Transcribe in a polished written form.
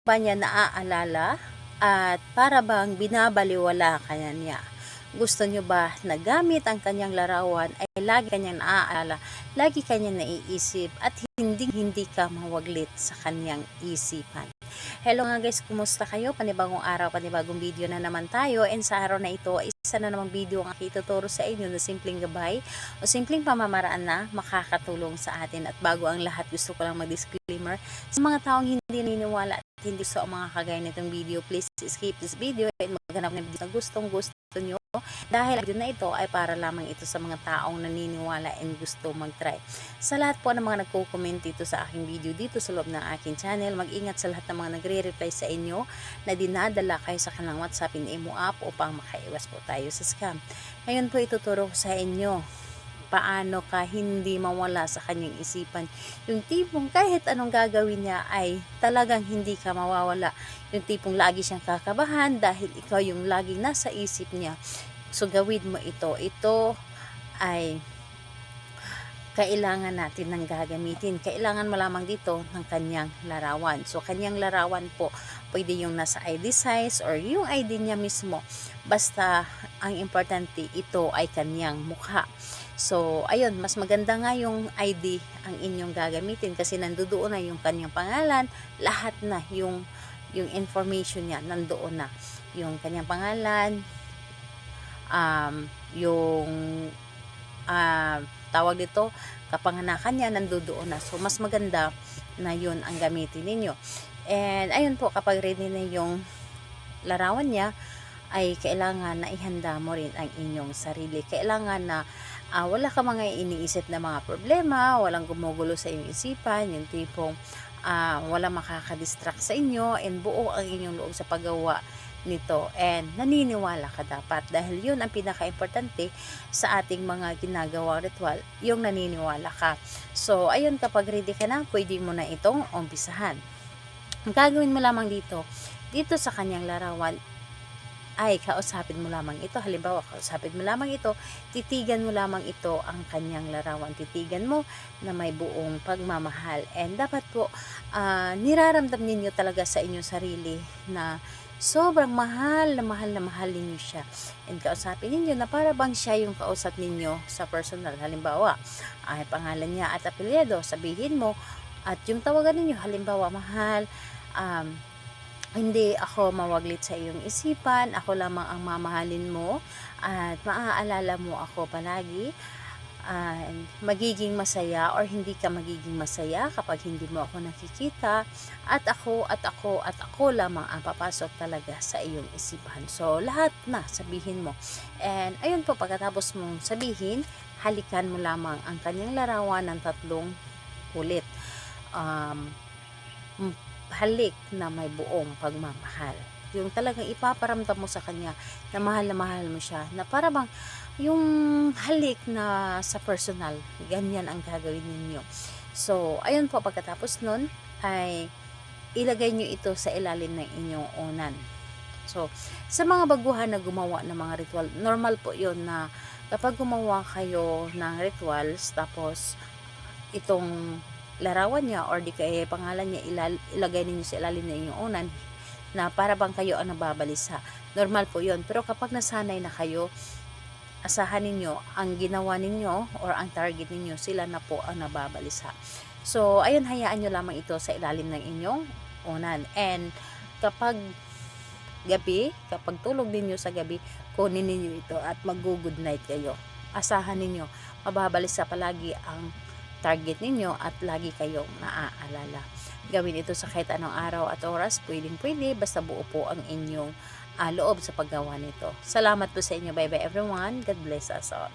ba niya naaalala at para bang binabaliwala ka na niya? Gusto niyo ba na gamit ang kanyang larawan ay lagi kanyang naaalala, lagi kanyang naiisip at hindi ka mawaglit sa kanyang isipan? Hello nga guys, kumusta kayo? Panibagong araw, panibagong video na naman tayo, and sa araw na ito ay isa na namang video ang ituturo sa inyo na simpleng gabay o simpleng pamamaraan na makakatulong sa atin. At bago ang lahat, gusto ko lang mag-disclaimer sa mga taong hindi naniniwala at hindi gusto ang mga kagaya nitong video. Please skip this video and maghanap ng video na gustong gusto nyo, dahil ang video na ito ay para lamang ito sa mga taong naniniwala and gusto mag-try. Sa lahat po ng mga nagko-comment dito sa aking video dito sa loob ng aking channel, mag-ingat sa lahat ng mga nagre-reply sa inyo na dinadala kayo sa kanilang WhatsApp in Imo app upang makaiwas po tayo sa scam. Ngayon po ituturo ko sa inyo paano ka hindi mawala sa kanyang isipan. Yung tipong kahit anong gagawin niya ay talagang hindi ka mawawala. Yung tipong lagi siyang kakabahan dahil ikaw yung laging nasa isip niya. So gawin mo ito. Ito ay kailangan natin ng gagamitin. Kailangan mo lamang dito ng kanyang larawan. So kanyang larawan po, pwede yung nasa ID size or yung ID niya mismo. Basta ang importante ito ay kanyang mukha. So, ayun, mas maganda nga yung ID ang inyong gagamitin kasi nandoon na yung kanyang pangalan, lahat na yung information niya nandoon na. Yung kanyang pangalan, yung tawag dito, kapanganakan niya nandoon na. So, mas maganda na yun ang gamitin ninyo. And, ayun po, kapag ready na yung larawan niya, ay kailangan na ihanda mo rin ang inyong sarili. Kailangan na wala ka mga iniisip na mga problema, walang gumugulo sa iyong isipan, yung tipong walang makakadistract sa inyo, and buo ang inyong loob sa paggawa nito, and naniniwala ka dapat, dahil yun ang pinaka-importante sa ating mga ginagawang ritual, yung naniniwala ka. So, ayun, kapag ready ka na, pwede mo na itong umpisahan. Ang gagawin mo lamang dito sa kanyang larawan, ay kausapin mo lamang ito. Halimbawa, kausapin mo lamang ito, titigan mo lamang ito ang kanyang larawan. Titigan mo na may buong pagmamahal. And dapat po, niraramdam ninyo talaga sa inyong sarili na sobrang mahal na mahal ninyo siya. And kausapin ninyo na para bang siya yung kausap ninyo sa personal. Halimbawa, ay pangalan niya at apelyido, sabihin mo, at yung tawagan ninyo, halimbawa, mahal, hindi ako mawaglit sa iyong isipan, ako lamang ang mamahalin mo at maaalala mo ako palagi. Magiging masaya or hindi ka magiging masaya kapag hindi mo ako nakikita, at ako lamang ang papasok talaga sa iyong isipan. So lahat na sabihin mo, and ayun po, pagkatapos mong sabihin, halikan mo lamang ang kanyang larawan ng 3 ulit. Halik na may buong pagmamahal. Yung talagang ipaparamdam mo sa kanya na mahal mo siya, na para bang yung halik na sa personal, ganyan ang gagawin ninyo. So, ayun po, pagkatapos nun ay ilagay nyo ito sa ilalim ng inyong unan. So, sa mga baguhan na gumawa ng mga ritual, normal po yun na kapag gumawa kayo ng rituals, tapos itong larawan niya or di kaya pangalan niya ilagay ninyo sa ilalim ng inyong unan, na para bang kayo ang nababalisa. Normal po yun. Pero kapag nasanay na kayo, asahan ninyo ang ginawa ninyo or ang target ninyo, sila na po ang nababalisa. So, ayun, hayaan nyo lamang ito sa ilalim ng inyong unan. And kapag gabi, kapag tulog ninyo sa gabi, kunin ninyo ito at mag-good night kayo. Asahan ninyo, mababalisa palagi ang target ninyo at lagi kayong naaalala. Gawin ito sa kahit anong araw at oras, pwede, basta buo po ang inyong loob sa paggawa nito. Salamat po sa inyo. Bye bye everyone. God bless us all.